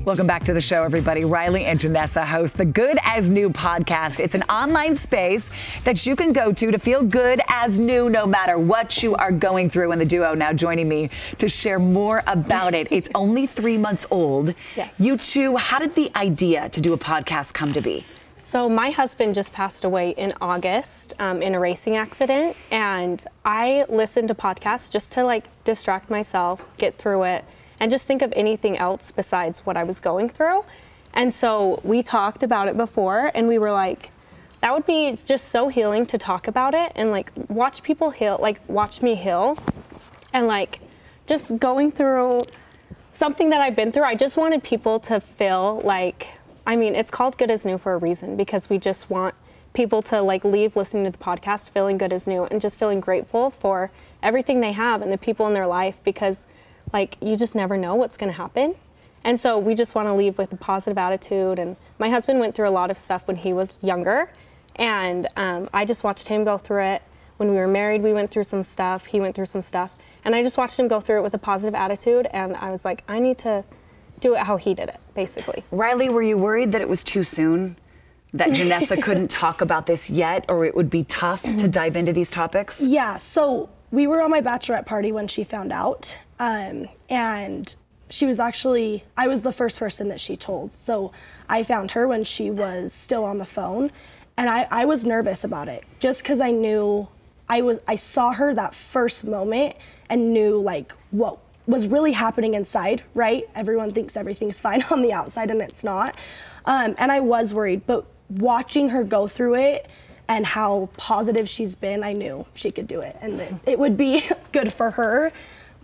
Welcome back to the show, everybody. Rylee and Jannessa host the Good as New podcast. It's an online space that you can go to feel good as new no matter what you are going through. And the duo now joining me to share more about it. It's only 3 months old. Yes. You two, how did the idea to do a podcast come to be? So my husband just passed away in August in a racing accident, and I listened to podcasts just to distract myself, get through it, and just think of anything else besides what I was going through. And so we talked about it before, and we were like, that would be just so healing to talk about it and watch people heal, watch me heal, and just going through something that I've been through. I just wanted people to feel it's called Good as New for a reason, because we just want people to leave listening to the podcast feeling good as new and just feeling grateful for everything they have and the people in their life, because you just never know what's going to happen. And so we just want to leave with a positive attitude. And my husband went through a lot of stuff when he was younger, and I just watched him go through it. When we were married, we went through some stuff. He went through some stuff. And I just watched him go through it with a positive attitude, and I was like, I need to do it how he did it, basically. Rylee, were you worried that it was too soon? That Jannessa couldn't talk about this yet, or it would be tough to dive into these topics? Yeah, so we were on my bachelorette party when she found out. And she was I was the first person that she told. So I found her when she was still on the phone. And I was nervous about it, just because I knew, I saw her that first moment and knew what was really happening inside, right? Everyone thinks everything's fine on the outside, and it's not. And I was worried, but watching her go through it and how positive she's been, I knew she could do it, and that it would be good for her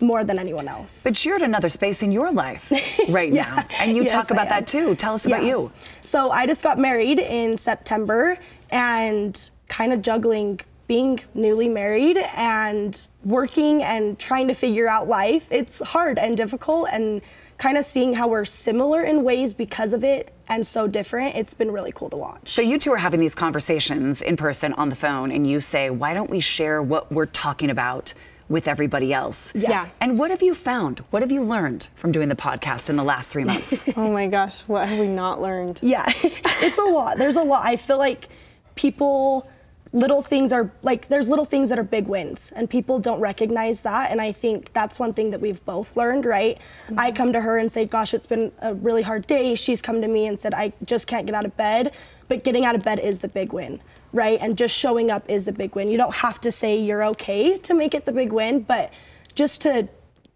more than anyone else. But you're at another space in your life right now, and you talk about that too. Tell us about you. So I just got married in September, and kind of juggling being newly married and working and trying to figure out life. It's hard and difficult, and kind of seeing how we're similar in ways because of it and so different. It's been really cool to watch. So you two are having these conversations in person on the phone, and you say, why don't we share what we're talking about with everybody else? Yeah. And what have you found? What have you learned from doing the podcast in the last 3 months? Oh my gosh, what have we not learned? Yeah, it's a lot. There's a lot. I feel like people, there's little things that are big wins, and people don't recognize that. And I think that's one thing that we've both learned, right? Mm-hmm. I come to her and say, gosh, it's been a really hard day. She's come to me and said, I just can't get out of bed. But getting out of bed is the big win, right? And just showing up is the big win. You don't have to say you're okay to make it the big win, but just to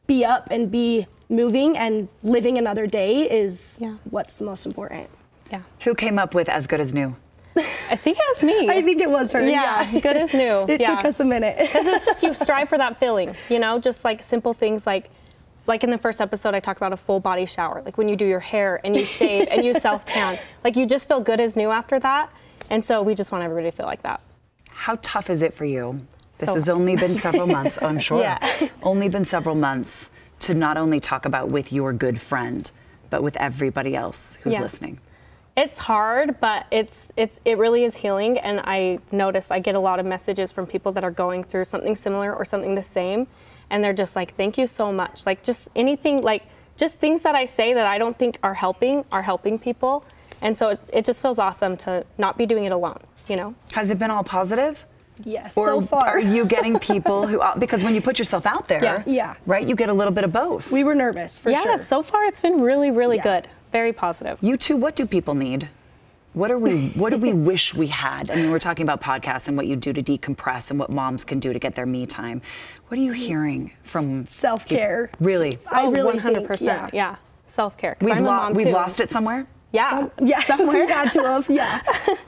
be up and be moving and living another day is what's the most important. Yeah. Who came up with As Good as New? I think it was me. I think it was her. Yeah, Good as New. It took us a minute. Because it's just, you strive for that feeling, just simple things like in the first episode, I talk about a full body shower, when you do your hair and you shave and you self-tan. You just feel good as new after that. And so we just want everybody to feel like that. How tough is it for you? This has only been several months, I'm sure. Yeah. Only been several months to not only talk about with your good friend, but with everybody else who's listening. It's hard, but it really is healing. And I notice I get a lot of messages from people that are going through something similar or something the same. And they're just like, thank you so much. Just anything, just things that I say that I don't think are helping people. And so it just feels awesome to not be doing it alone, Has it been all positive? Yes, or so far. Are you getting people who, because when you put yourself out there, right, you get a little bit of both. We were nervous, for sure. Yeah, so far it's been really, really good. Very positive. You two, what do people need? What do we wish we had? I mean, we're talking about podcasts and what you do to decompress and what moms can do to get their me time. What are you hearing from self-care? Really? I really 100%. think, yeah. Self-care. We've lost it somewhere? Yeah. Somewhere. We had to have.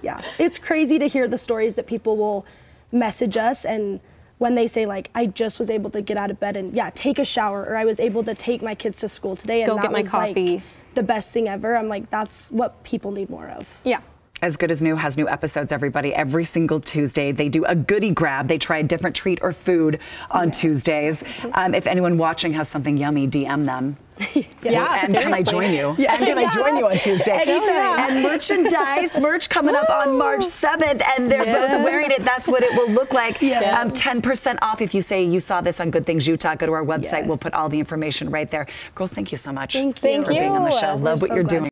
Yeah. It's crazy to hear the stories that people will message us, and when they say I just was able to get out of bed and take a shower, or I was able to take my kids to school today, and Go get my coffee. The best thing ever. I'm like, that's what people need more of. Yeah. As Good as New has new episodes, everybody. Every single Tuesday, they do a goodie grab. They try a different treat or food on Tuesdays. If anyone watching has something yummy, DM them. Yeah, and can I join you? Yeah. And can I join you on Tuesday? And merch coming up on March 7th, and they're both wearing it. That's what it will look like. 10% off if you say you saw this on Good Things Utah. Go to our website. We'll put all the information right there. Girls, thank you so much Thank for being on the show. Love what you're doing.